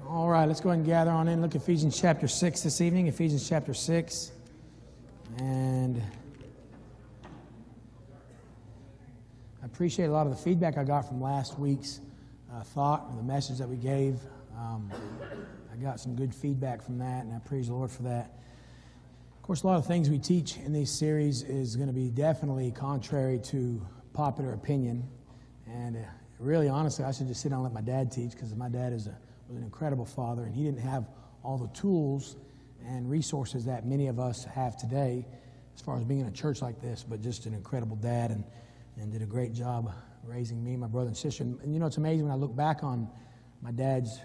All right, let's go ahead and gather on in. Look at Ephesians chapter 6 this evening, Ephesians chapter 6. And I appreciate a lot of the feedback I got from last week's thought and the message that we gave. I got some good feedback from that, and I praise the Lord for that. Of course, a lot of things we teach in these series is going to be definitely contrary to popular opinion. And really, honestly, I should just sit down and let my dad teach, because my dad was an incredible father, and he didn't have all the tools and resources that many of us have today as far as being in a church like this, but just an incredible dad and did a great job raising me, my brother and sister. And you know, it's amazing when I look back on my dad's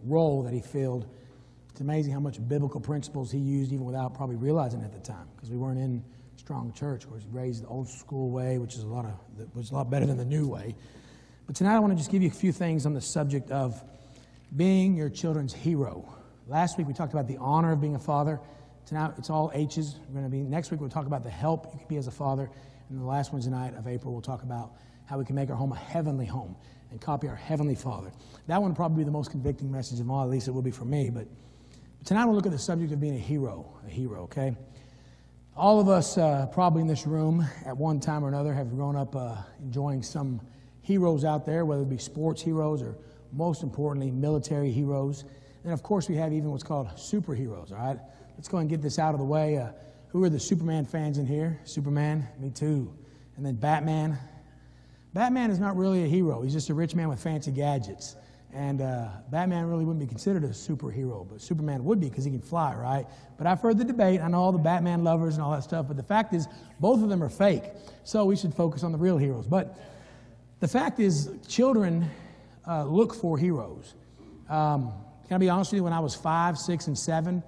role that he filled. It's amazing how much biblical principles he used even without probably realizing it at the time, because we weren't in strong church. Of course, he raised the old school way, which is a lot better than the new way. But tonight I want to just give you a few things on the subject of being your children's hero. Last week we talked about the honor of being a father. Tonight it's all H's. Next week we'll talk about the help you can be as a father. And the last Wednesday night of April we'll talk about how we can make our home a heavenly home and copy our heavenly Father. That one will probably be the most convicting message of all, at least it will be for me. But tonight we'll look at the subject of being a hero, okay? All of us probably in this room at one time or another have grown up enjoying some heroes out there, whether it be sports heroes or, most importantly, military heroes. And, of course, we have even what's called superheroes, all right? Let's go and get this out of the way. Who are the Superman fans in here? Superman? Me too. And then Batman. Batman is not really a hero. He's just a rich man with fancy gadgets. And Batman really wouldn't be considered a superhero, but Superman would be because he can fly, right? But I've heard the debate. I know all the Batman lovers and all that stuff, but the fact is both of them are fake. So we should focus on the real heroes. But the fact is children look for heroes. Can I be honest with you? When I was 5, 6, and 7,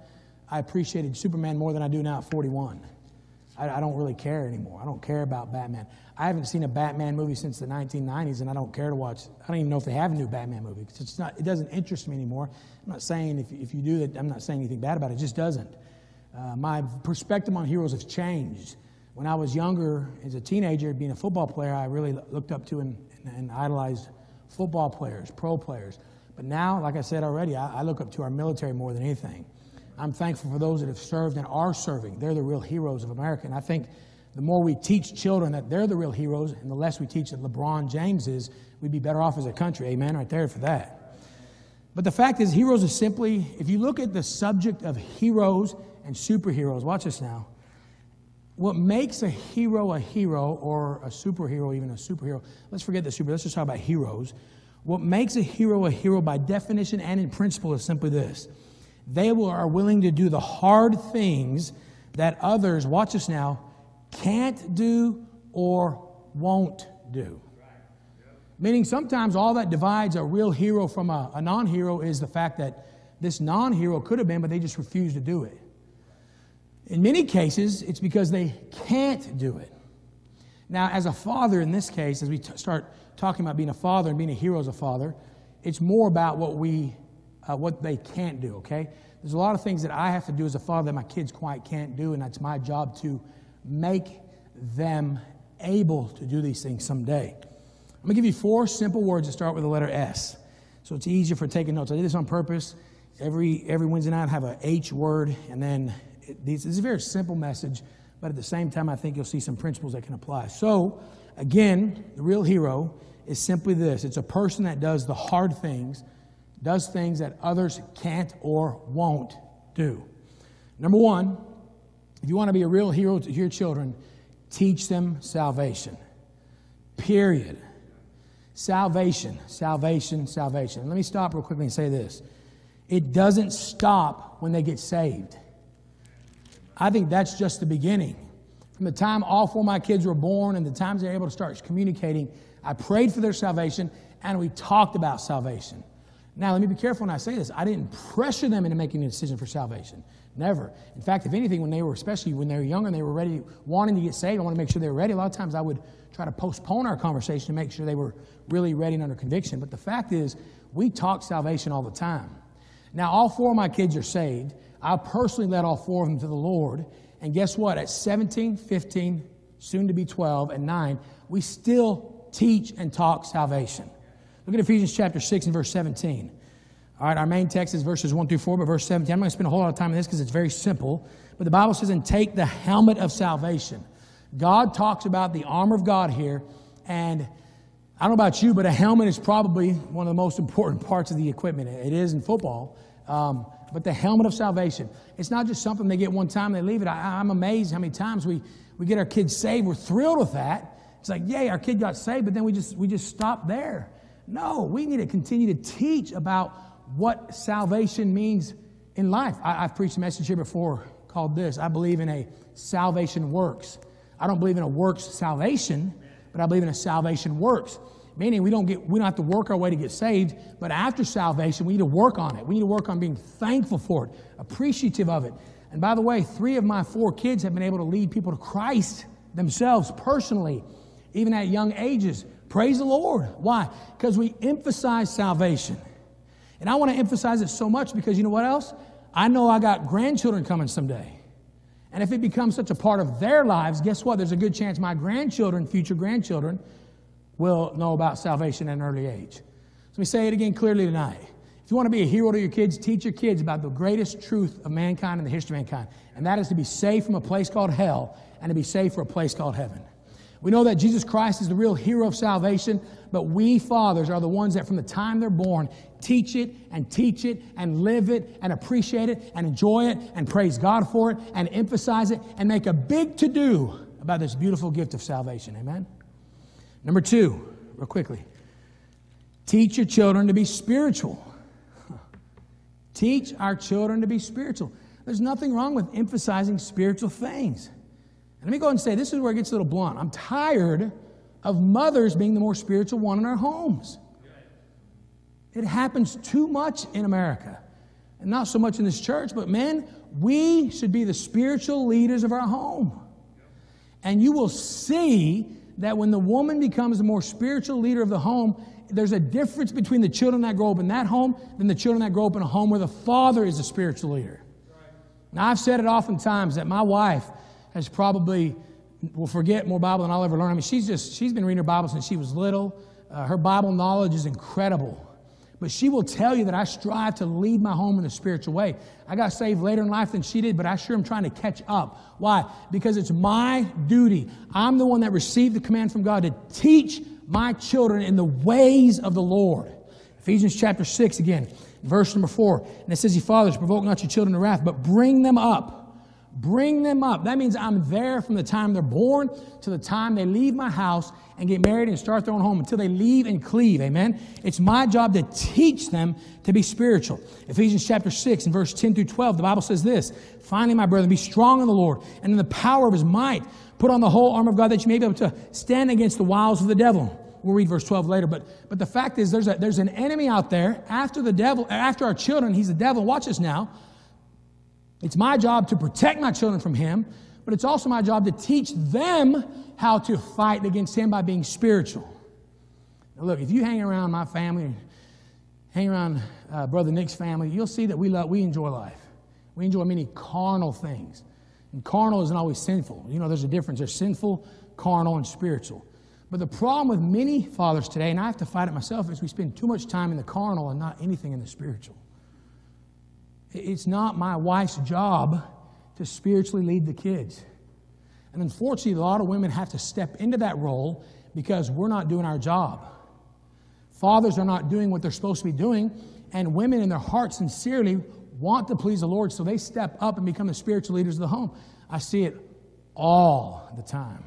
I appreciated Superman more than I do now at 41. I don't really care anymore. I don't care about Batman. I haven't seen a Batman movie since the 1990s, and I don't care to watch. I don't even know if they have a new Batman movie, because it doesn't interest me anymore. I'm not saying if you do that, I'm not saying anything bad about it. It just doesn't. My perspective on heroes has changed. When I was younger, as a teenager, being a football player, I really looked up to and idolized football players, pro players. But now, like I said already, I look up to our military more than anything. I'm thankful for those that have served and are serving. They're the real heroes of America. And I think the more we teach children that they're the real heroes and the less we teach that LeBron James is, we'd be better off as a country. Amen? Right there for that. But the fact is, heroes is simply, if you look at the subject of heroes and superheroes, watch this now. What makes a hero or a superhero even a superhero, let's forget the super, let's just talk about heroes. What makes a hero by definition and in principle is simply this. They are willing to do the hard things that others, watch this now, can't do or won't do. Meaning sometimes all that divides a real hero from a non-hero is the fact that this non-hero could have been, but they just refuse to do it. In many cases, it's because they can't do it. Now, as a father in this case, as we start talking about being a father and being a hero as a father, it's more about what they can't do, okay? There's a lot of things that I have to do as a father that my kids quite can't do, and that's my job to make them able to do these things someday. I'm going to give you 4 simple words that start with the letter S, so it's easier for taking notes. I did this on purpose. Every Wednesday night I have a H word, and then this is a very simple message, but at the same time I think you'll see some principles that can apply. So, again, the real hero is simply this. It's a person that does the hard things, does things that others can't or won't do. Number 1, if you want to be a real hero to your children, teach them salvation. Period. Salvation, salvation, salvation. Let me stop real quickly and say this. It doesn't stop when they get saved. I think that's just the beginning. From the time all 4 of my kids were born and the times they were able to start communicating, I prayed for their salvation and we talked about salvation. Now, let me be careful when I say this. I didn't pressure them into making a decision for salvation. Never. In fact, if anything, especially when they were younger and they were ready, wanting to get saved, I want to make sure they were ready. A lot of times I would try to postpone our conversation to make sure they were really ready and under conviction. But the fact is, we talk salvation all the time. Now, all 4 of my kids are saved. I personally led all 4 of them to the Lord. And guess what? At 17, 15, soon to be 12, and 9, we still teach and talk salvation. Look at Ephesians chapter 6 and verse 17. All right, our main text is verses 1 through 4, but verse 17, I'm not going to spend a whole lot of time on this because it's very simple. But the Bible says, and take the helmet of salvation. God talks about the armor of God here, and I don't know about you, but a helmet is probably one of the most important parts of the equipment. It is in football, but the helmet of salvation. It's not just something they get one time and they leave it. I'm amazed how many times we get our kids saved. We're thrilled with that. It's like, yay, our kid got saved, but then we just stop there. No, we need to continue to teach about what salvation means in life. I've preached a message here before called this: I believe in a salvation works. I don't believe in a works salvation, but I believe in a salvation works. Meaning we don't have to work our way to get saved, but after salvation, we need to work on it. We need to work on being thankful for it, appreciative of it. And by the way, 3 of my 4 kids have been able to lead people to Christ themselves personally, even at young ages. Praise the Lord. Why? Because we emphasize salvation. And I want to emphasize it so much because you know what else? I know I got grandchildren coming someday. And if it becomes such a part of their lives, guess what? There's a good chance my grandchildren, future grandchildren, will know about salvation at an early age. So let me say it again clearly tonight. If you want to be a hero to your kids, teach your kids about the greatest truth of mankind and the history of mankind. And that is to be saved from a place called hell and to be saved for a place called heaven. We know that Jesus Christ is the real hero of salvation, but we fathers are the ones that from the time they're born teach it and live it and appreciate it and enjoy it and praise God for it and emphasize it and make a big to-do about this beautiful gift of salvation. Amen? Number 2, real quickly, teach your children to be spiritual. Teach our children to be spiritual. There's nothing wrong with emphasizing spiritual things. And let me go ahead and say, this is where it gets a little blunt. I'm tired of mothers being the more spiritual one in our homes. It happens too much in America. And not so much in this church, but men, we should be the spiritual leaders of our home. And you will see that when the woman becomes the more spiritual leader of the home, there's a difference between the children that grow up in that home than the children that grow up in a home where the father is the spiritual leader. Now, I've said it oftentimes that my wife has probably will forget more Bible than I'll ever learn. I mean, she's been reading her Bible since she was little. Her Bible knowledge is incredible. But she will tell you that I strive to lead my home in a spiritual way. I got saved later in life than she did, but I sure am trying to catch up. Why? Because it's my duty. I'm the one that received the command from God to teach my children in the ways of the Lord. Ephesians chapter 6 again, verse number 4. And it says, "Ye fathers, provoke not your children to wrath, but bring them up." Bring them up. That means I'm there from the time they're born to the time they leave my house and get married and start their own home until they leave and cleave. Amen? It's my job to teach them to be spiritual. Ephesians chapter 6 and verse 10 through 12, the Bible says this: "Finally, my brethren, be strong in the Lord and in the power of His might. Put on the whole armor of God that you may be able to stand against the wiles of the devil." We'll read verse 12 later. But the fact is there's an enemy out there after the devil, after our children. He's the devil. Watch this now. It's my job to protect my children from him, but it's also my job to teach them how to fight against him by being spiritual. Now look, if you hang around my family, hang around Brother Nick's family, you'll see that we enjoy life. We enjoy many carnal things. And carnal isn't always sinful. You know, there's a difference. There's sinful, carnal, and spiritual. But the problem with many fathers today, and I have to fight it myself, is we spend too much time in the carnal and not anything in the spiritual. It's not my wife's job to spiritually lead the kids. And unfortunately, a lot of women have to step into that role because we're not doing our job. Fathers are not doing what they're supposed to be doing, and women in their heart sincerely want to please the Lord, so they step up and become the spiritual leaders of the home. I see it all the time.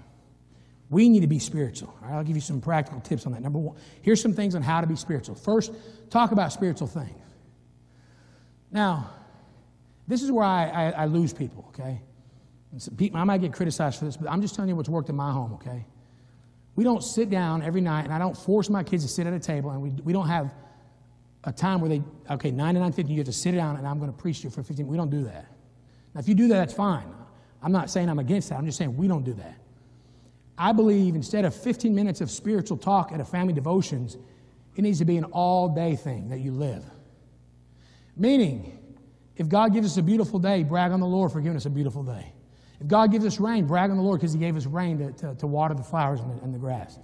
We need to be spiritual. All right, I'll give you some practical tips on that. Number 1, here's some things on how to be spiritual. First, talk about spiritual things. Now, this is where I lose people, okay? And so I might get criticized for this, but I'm just telling you what's worked in my home, okay? We don't sit down every night, and I don't force my kids to sit at a table, and we don't have a time where 9 to 9:50, you have to sit down, and I'm going to preach to you for 15 minutes. We don't do that. Now, if you do that, that's fine. I'm not saying I'm against that. I'm just saying we don't do that. I believe instead of 15 minutes of spiritual talk at a family devotions, it needs to be an all-day thing that you live. Meaning, if God gives us a beautiful day, brag on the Lord for giving us a beautiful day. If God gives us rain, brag on the Lord because He gave us rain to water the flowers and the grass.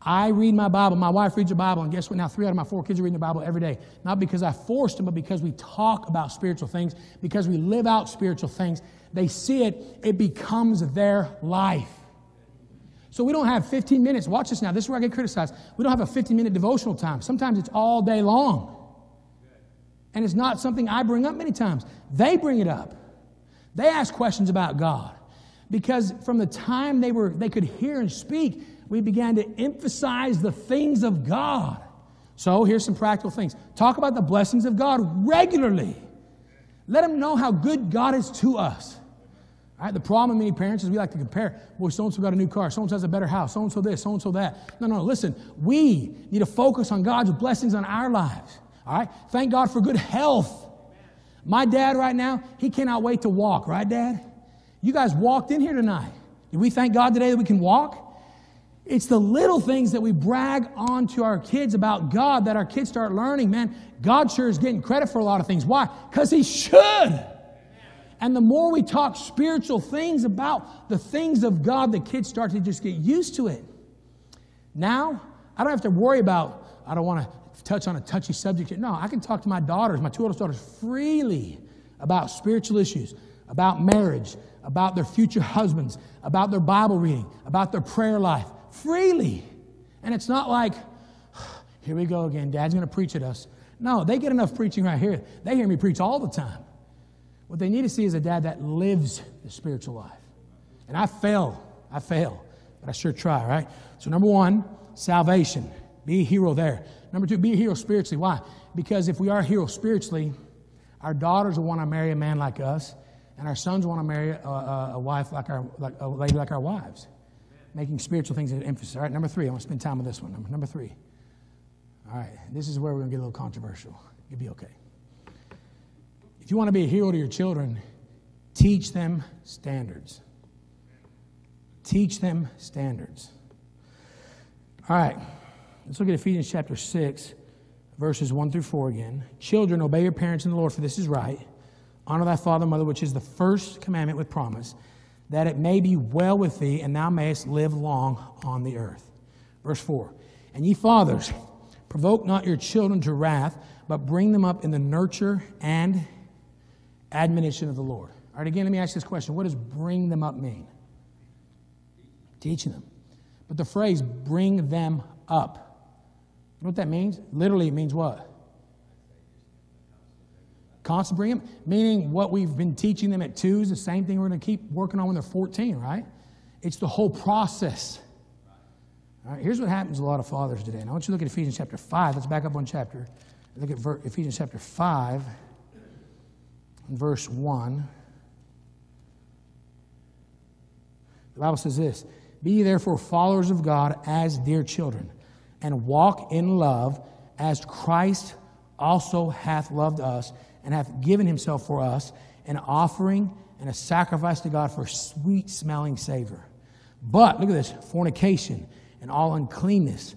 I read my Bible. My wife reads her Bible. And guess what? Now 3 out of my 4 kids are reading the Bible every day. Not because I forced them, but because we talk about spiritual things, because we live out spiritual things. They see it. It becomes their life. So we don't have 15 minutes. Watch this now. This is where I get criticized. We don't have a 15-minute devotional time. Sometimes it's all day long. And it's not something I bring up many times. They bring it up. They ask questions about God. Because from the time they could hear and speak, we began to emphasize the things of God. So here's some practical things. Talk about the blessings of God regularly. Let them know how good God is to us. All right, the problem with many parents is we like to compare. Boy, so-and-so got a new car. So-and-so has a better house. So-and-so this, so-and-so that. No, listen. We need to focus on God's blessings on our lives. All right? Thank God for good health. My dad right now, he cannot wait to walk. Right, Dad? You guys walked in here tonight. Did we thank God today that we can walk? It's the little things that we brag on to our kids about God that our kids start learning. Man, God sure is getting credit for a lot of things. Why? Because He should. And the more we talk spiritual things about the things of God, the kids start to just get used to it. Now, I don't have to worry about, I don't want to touch on a touchy subject. No, I can talk to my daughters, my 2 oldest daughters, freely about spiritual issues, about marriage, about their future husbands, about their Bible reading, about their prayer life, freely. And it's not like, here we go again, Dad's going to preach at us. No, they get enough preaching right here. They hear me preach all the time. What they need to see is a dad that lives the spiritual life. And I fail, but I sure try, right? So number 1, salvation. Be a hero there. Number 2, be a hero spiritually. Why? Because if we are a hero spiritually, our daughters will want to marry a man like us, and our sons want to marry a wife like a lady like our wives. Making spiritual things an emphasis. All right, number 3. I want to spend time with this one. Number 3. All right, this is where we're going to get a little controversial. You'll be okay. If you want to be a hero to your children, teach them standards. Teach them standards. All right, let's look at Ephesians chapter 6, verses 1 through 4 again. Children, obey your parents in the Lord, for this is right. Honor thy father and mother, which is the first commandment with promise, that it may be well with thee, and thou mayest live long on the earth. Verse 4. And ye fathers, provoke not your children to wrath, but bring them up in the nurture and admonition of the Lord. All right, again, let me ask this question. What does bring them up mean? Teaching them. But the phrase, bring them up. You know what that means? Literally, it means what? Constant bring them. Meaning what we've been teaching them at 2 is the same thing we're going to keep working on when they're 14, right? It's the whole process. All right, here's what happens to a lot of fathers today. And I want you to look at Ephesians chapter 5. Let's back up one chapter. Look at Ephesians chapter 5. Verse 1, the Bible says this, be ye therefore followers of God as dear children, and walk in love as Christ also hath loved us, and hath given himself for us, an offering and a sacrifice to God for a sweet-smelling savor. But, look at this, fornication and all uncleanness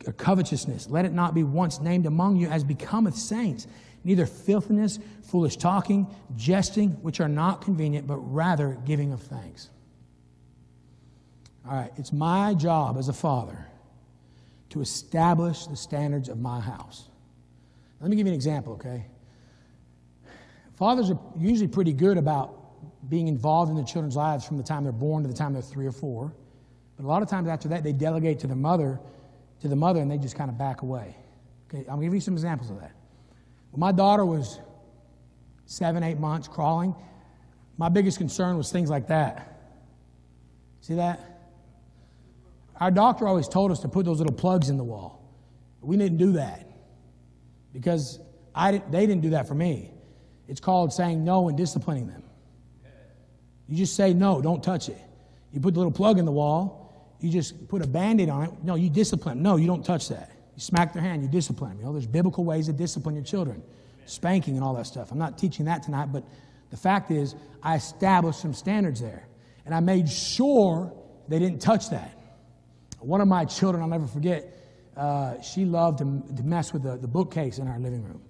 or covetousness, let it not be once named among you as becometh saints, neither filthiness, foolish talking, jesting, which are not convenient, but rather giving of thanks. All right, it's my job as a father to establish the standards of my house. Let me give you an example, okay? Fathers are usually pretty good about being involved in their children's lives from the time they're born to the time they're 3 or 4. But a lot of times after that, they delegate to the mother, and they just kind of back away. Okay, I'm going to give you some examples of that. When my daughter was 7, 8 months crawling, my biggest concern was things like that. See that? Our doctor always told us to put those little plugs in the wall. We didn't do that because they didn't do that for me. It's called saying no and disciplining them. You just say no, don't touch it. You put the little plug in the wall, you just put a Band-Aid on it. No, you discipline them. No, you don't touch that. You smack their hand, you discipline them. You know, there's biblical ways to discipline your children. Spanking and all that stuff. I'm not teaching that tonight, but the fact is I established some standards there. And I made sure they didn't touch that. One of my children, I'll never forget, she loved to mess with the bookcase in our living room.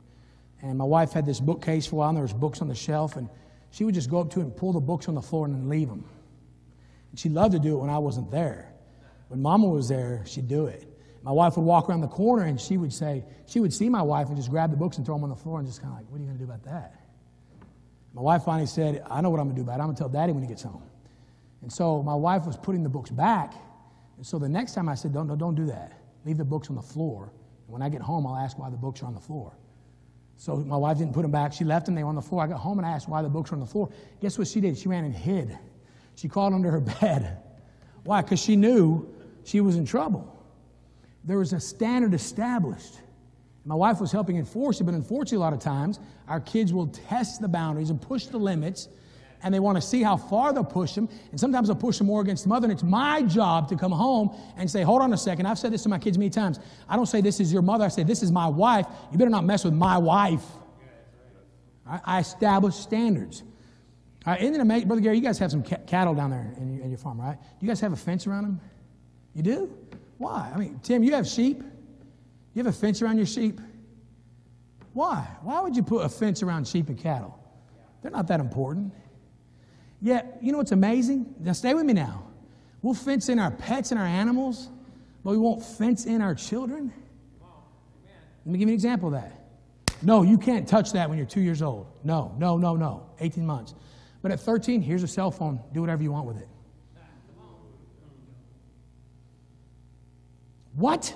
And my wife had this bookcase for a while, and there was books on the shelf, and she would just go up to it and pull the books on the floor and then leave them. And she loved to do it when I wasn't there. When Mama was there, she'd do it. My wife would walk around the corner and she would see my wife and just grab the books and throw them on the floor and just kind of like, what are you going to do about that? My wife finally said, I know what I'm going to do about it. I'm going to tell Daddy when he gets home. And so my wife was putting the books back. And so the next time I said, don't do that. Leave the books on the floor. And when I get home, I'll ask why the books are on the floor. So my wife didn't put them back. She left them. They were on the floor. I got home and I asked why the books were on the floor. Guess what she did? She ran and hid. She crawled under her bed. Why? Because she knew she was in trouble. There was a standard established. My wife was helping enforce it, but unfortunately, a lot of times, our kids will test the boundaries and push the limits, and they want to see how far they'll push them, and sometimes they'll push them more against the mother, and it's my job to come home and say, hold on a second. I've said this to my kids many times. I don't say this is your mother. I say this is my wife. You better not mess with my wife. I establish standards. All right, isn't it amazing? Brother Gary, you guys have some cattle down there in your farm, right? Do you guys have a fence around them? You do? Why? I mean, Tim, you have sheep? You have a fence around your sheep? Why? Why would you put a fence around sheep and cattle? They're not that important. Yet, you know what's amazing? Now, stay with me now. We'll fence in our pets and our animals, but we won't fence in our children. Let me give you an example of that. No, you can't touch that when you're 2 years old. No. 18 months. But at 13, here's a cell phone. Do whatever you want with it. What?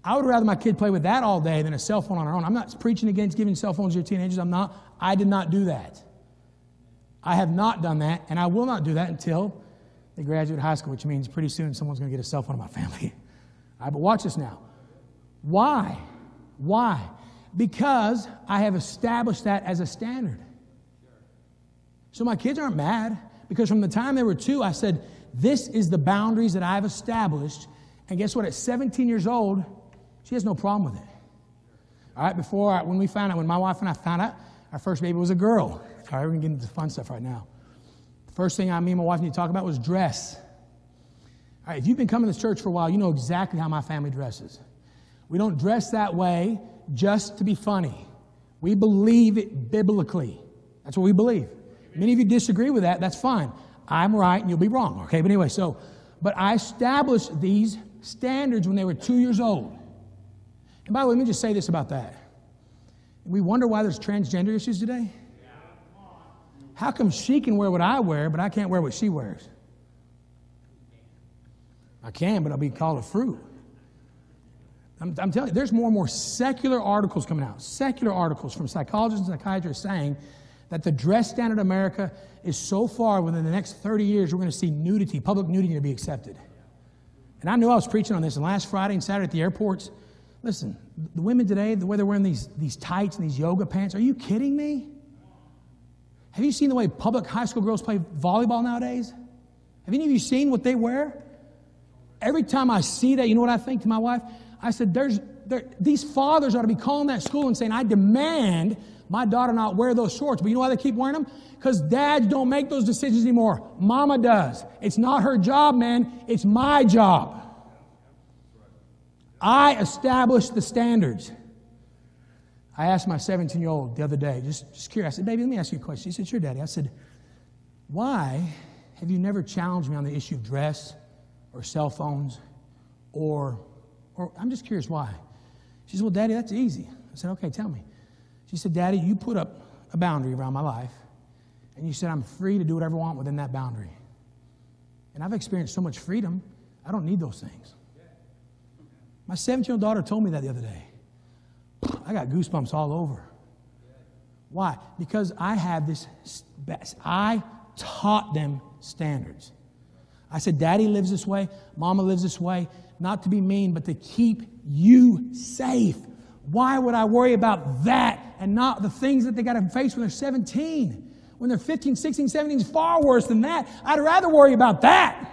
I would rather my kid play with that all day than a cell phone on our own. I'm not preaching against giving cell phones to your teenagers. I'm not. I did not do that. I have not done that, and I will not do that until they graduate high school, which means pretty soon someone's going to get a cell phone in my family. All right, but watch this now. Why? Because I have established that as a standard. So my kids aren't mad, because from the time they were 2, I said, this is the boundaries that I've established. And guess what? At 17 years old, she has no problem with it. All right, when my wife and I found out our first baby was a girl. All right, we're going to get into the fun stuff right now. The first thing me and my wife need to talk about was dress. All right, if you've been coming to this church for a while, you know exactly how my family dresses. We don't dress that way just to be funny. We believe it biblically. That's what we believe. Many of you disagree with that. That's fine. I'm right and you'll be wrong. Okay, but anyway, but I established these standards when they were 2 years old. And by the way, let me just say this about that. We wonder why there's transgender issues today. How come she can wear what I wear, but I can't wear what she wears? I can, but I'll be called a fruit. I'm telling you, there's more and more secular articles coming out. Secular articles from psychologists and psychiatrists saying that the dress standard in America is so far within the next 30 years, we're going to see nudity, public nudity to be accepted. And I knew I was preaching on this, and last Friday and Saturday at the airports, listen, the women today, the way they're wearing these tights and these yoga pants, are you kidding me? Have you seen the way public high school girls play volleyball nowadays? Have any of you seen what they wear? Every time I see that, you know what I think to my wife? I said, these fathers ought to be calling that school and saying, I demand my daughter not wear those shorts. But you know why they keep wearing them? Because dads don't make those decisions anymore. Mama does. It's not her job, man. It's my job. I established the standards. I asked my 17-year-old the other day, just curious. I said, baby, let me ask you a question. She said, sure, Daddy. I said, why have you never challenged me on the issue of dress or cell phones or I'm just curious why. She said, well, Daddy, that's easy. I said, okay, tell me. She said, Daddy, you put up a boundary around my life, and you said I'm free to do whatever I want within that boundary. And I've experienced so much freedom, I don't need those things. My 17-year-old daughter told me that the other day. I got goosebumps all over. Why? Because I taught them standards. I said, Daddy lives this way, Mama lives this way, not to be mean, but to keep you safe. Why would I worry about that and not the things that they got to face when they're 17? When they're 15, 16, 17 is far worse than that. I'd rather worry about that.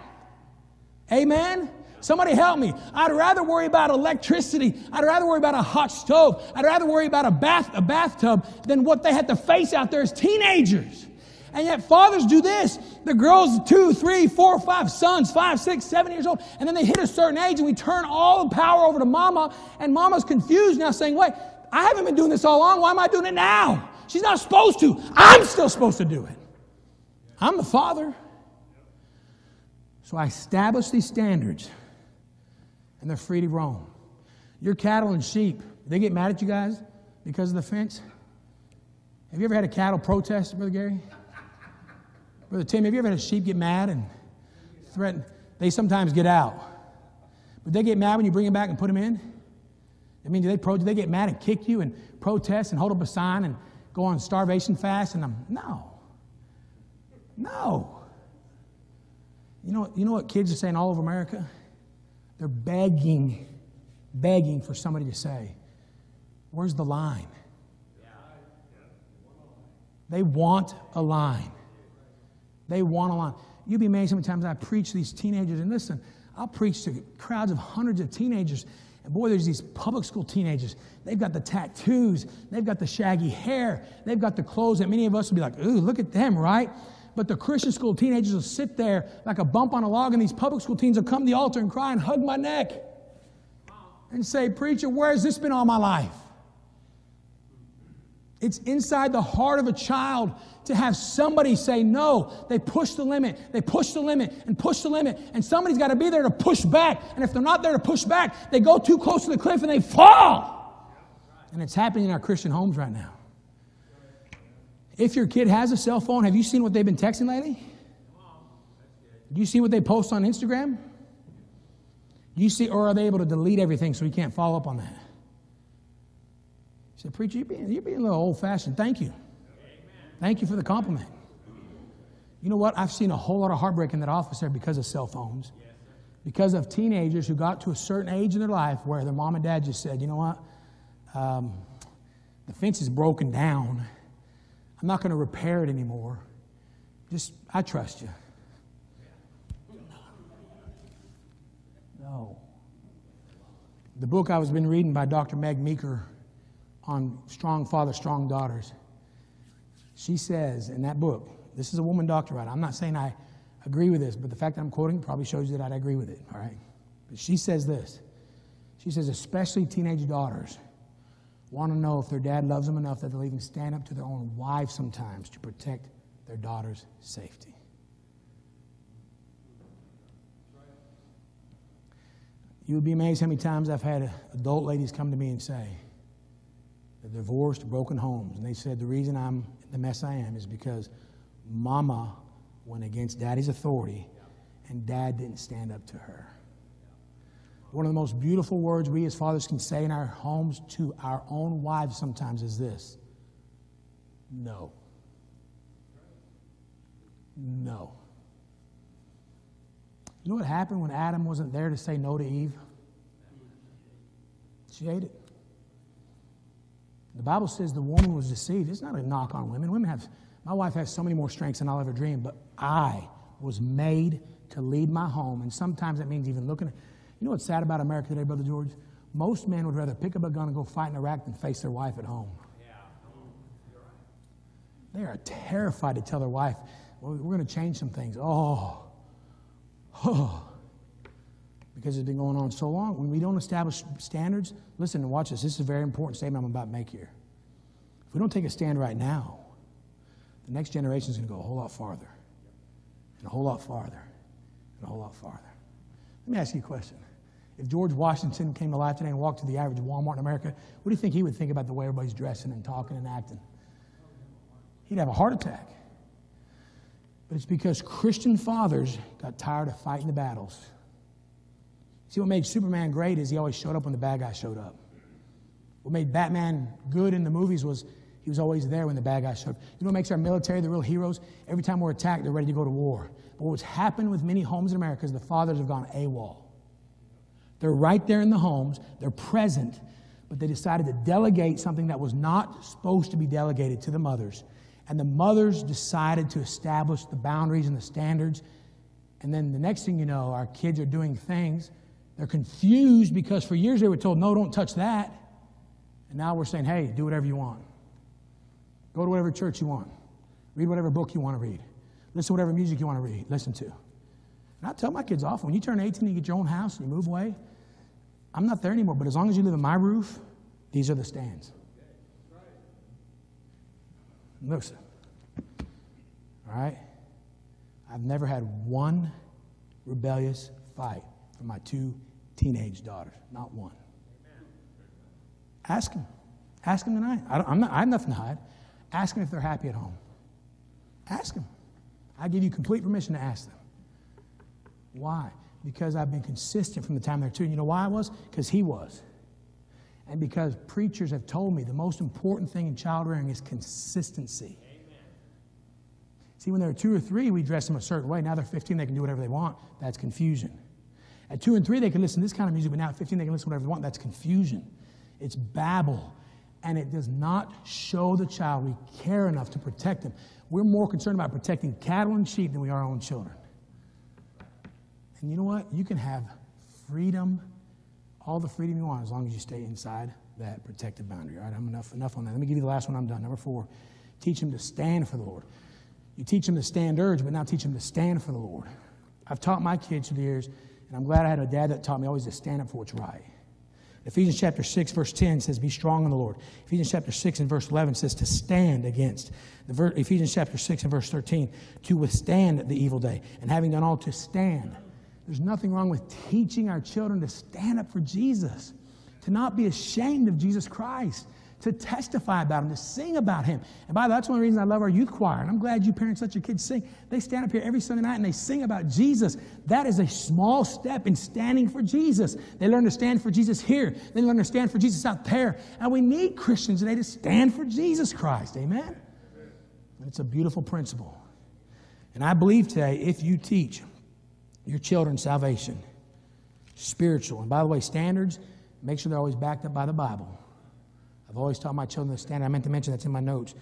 Amen? Somebody help me. I'd rather worry about electricity. I'd rather worry about a hot stove. I'd rather worry about a bathtub than what they had to face out there as teenagers. And yet fathers do this. The girls 2, 3, 4, 5, sons 5, 6, 7 years old. And then they hit a certain age and we turn all the power over to mama. And mama's confused now saying, wait, I haven't been doing this all along. Why am I doing it now? She's not supposed to. I'm still supposed to do it. I'm the father. So I establish these standards, and they're free to roam. Your cattle and sheep, they get mad at you guys because of the fence? Have you ever had a cattle protest, Brother Gary? Brother Tim, have you ever had a sheep get mad and threaten? They sometimes get out. But they get mad when you bring them back and put them in? I mean, do they get mad and kick you and protest and hold up a sign and go on starvation fast? And no. You know what kids are saying all over America? They're begging for somebody to say, where's the line? They want a line. They want a line. You'd be amazed how many times I preach to these teenagers. And listen, I'll preach to crowds of hundreds of teenagers. And boy, there's these public school teenagers. They've got the tattoos. They've got the shaggy hair. They've got the clothes that many of us would be like, ooh, look at them, right? But the Christian school teenagers will sit there like a bump on a log, and these public school teens will come to the altar and cry and hug my neck and say, preacher, where has this been all my life? It's inside the heart of a child to have somebody say no. They push the limit. They push the limit and push the limit. And somebody's got to be there to push back. And if they're not there to push back, they go too close to the cliff and they fall. And it's happening in our Christian homes right now. If your kid has a cell phone, have you seen what they've been texting lately? Do you see what they post on Instagram? Do you see, or are they able to delete everything so you can't follow up on that? You said, preacher, you're being a little old-fashioned. Thank you. Thank you for the compliment. You know what? I've seen a whole lot of heartbreak in that office there because of cell phones. Because of teenagers who got to a certain age in their life where their mom and dad just said, you know what? The fence is broken down. I'm not going to repair it anymore. I trust you. No. The book I was been reading by Dr. Meg Meeker on Strong Fathers, Strong Daughters. She says in that book, this is a woman doctor, right? I'm not saying I agree with this, but the fact that I'm quoting probably shows you that I agree with it, all right? But she says this. She says, especially teenage daughters want to know if their dad loves them enough that they'll even stand up to their own wives sometimes to protect their daughter's safety. You would be amazed how many times I've had adult ladies come to me and say they're divorced, broken homes, and they said the reason I'm the mess I am is because mama went against daddy's authority and dad didn't stand up to her. One of the most beautiful words we as fathers can say in our homes to our own wives sometimes is this: no. No. You know what happened when Adam wasn't there to say no to Eve? She ate it. The Bible says the woman was deceived. It's not a knock on women. My wife has so many more strengths than I'll ever dream, but I was made to lead my home, and sometimes that means even looking at. You know what's sad about America today, Brother George? Most men would rather pick up a gun and go fight in Iraq than face their wife at home. Yeah, you're right. They are terrified to tell their wife, well, we're going to change some things. Because it's been going on so long. When we don't establish standards, listen and watch this. This is a very important statement I'm about to make here. If we don't take a stand right now, the next generation is going to go a whole lot farther, and a whole lot farther, and a whole lot farther. Let me ask you a question. If George Washington came to life today and walked to the average Walmart in America, what do you think he would think about the way everybody's dressing and talking and acting? He'd have a heart attack. But it's because Christian fathers got tired of fighting the battles. See, what made Superman great is he always showed up when the bad guy showed up. What made Batman good in the movies was he was always there when the bad guy showed up. You know what makes our military the real heroes? Every time we're attacked, they're ready to go to war. But what's happened with many homes in America is the fathers have gone AWOL. They're right there in the homes. They're present. But they decided to delegate something that was not supposed to be delegated to the mothers. And the mothers decided to establish the boundaries and the standards. And then the next thing you know, our kids are doing things. They're confused because for years they were told, no, don't touch that. And now we're saying, hey, do whatever you want. Go to whatever church you want. Read whatever book you want to read. Listen to whatever music you want to listen to. And I tell my kids often, when you turn 18 and you get your own house and you move away, I'm not there anymore, but as long as you live in my roof, these are the stands. Listen, all right? I've never had one rebellious fight for my 2 teenage daughters, not one. Ask them. Ask them tonight. I have nothing to hide. Ask them if they're happy at home. Ask them. I give you complete permission to ask them. Why? Because I've been consistent from the time they're 2. And you know why I was? Because he was. And because preachers have told me the most important thing in child rearing is consistency. Amen. See, when they're 2 or 3, we dress them a certain way. Now they're 15, they can do whatever they want. That's confusion. At 2 and 3, they can listen to this kind of music, but now at 15, they can listen to whatever they want. That's confusion. It's babble. And it does not show the child we care enough to protect them. We're more concerned about protecting cattle and sheep than we are our own children. And you know what? You can have freedom, all the freedom you want, as long as you stay inside that protected boundary. All right, I'm enough on that. Let me give you the last one. I'm done. Number 4, teach them to stand for the Lord. You teach them to stand urge, but now teach them to stand for the Lord. I've taught my kids through the years, and I'm glad I had a dad that taught me always to stand up for what's right. Ephesians chapter 6, verse 10 says, be strong in the Lord. Ephesians chapter 6 and verse 11 says to stand against. Ephesians chapter 6 and verse 13, to withstand the evil day. And having done all, to stand. There's nothing wrong with teaching our children to stand up for Jesus, to not be ashamed of Jesus Christ, to testify about Him, to sing about Him. And by the way, that's one of the reasons I love our youth choir. And I'm glad you parents let your kids sing. They stand up here every Sunday night and they sing about Jesus. That is a small step in standing for Jesus. They learn to stand for Jesus here. They learn to stand for Jesus out there. And we need Christians today to stand for Jesus Christ. Amen? And it's a beautiful principle. And I believe today, if you teach your children salvation, spiritual, and by the way, standards, make sure they're always backed up by the Bible. I've always taught my children to stand. I meant to mention that's in my notes.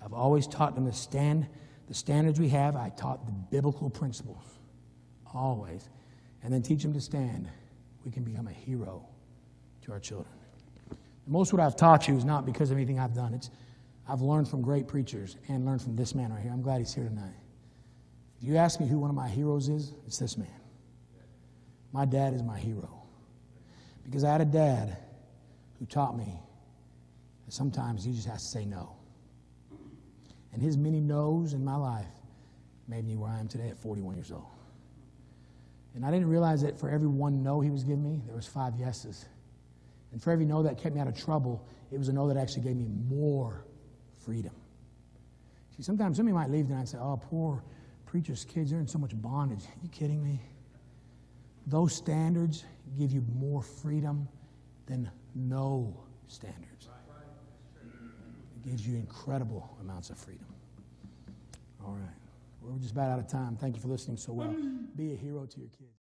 I've always taught them to stand. The standards we have, I taught the biblical principles. Always. And then teach them to stand. We can become a hero to our children. And most of what I've taught you is not because of anything I've done. I've learned from great preachers and learned from this man right here. I'm glad he's here tonight. If you ask me who one of my heroes is, it's this man. My dad is my hero. Because I had a dad who taught me that sometimes you just have to say no. And his many no's in my life made me where I am today at 41 years old. And I didn't realize that for every one no he was giving me, there was 5 yeses. And for every no that kept me out of trouble, it was a no that actually gave me more freedom. See, sometimes somebody might leave tonight and say, oh, poor preacher's kids, they're in so much bondage. Are you kidding me? Those standards give you more freedom than no standards. It gives you incredible amounts of freedom. All right. We're just about out of time. Thank you for listening so well. Be a hero to your kids.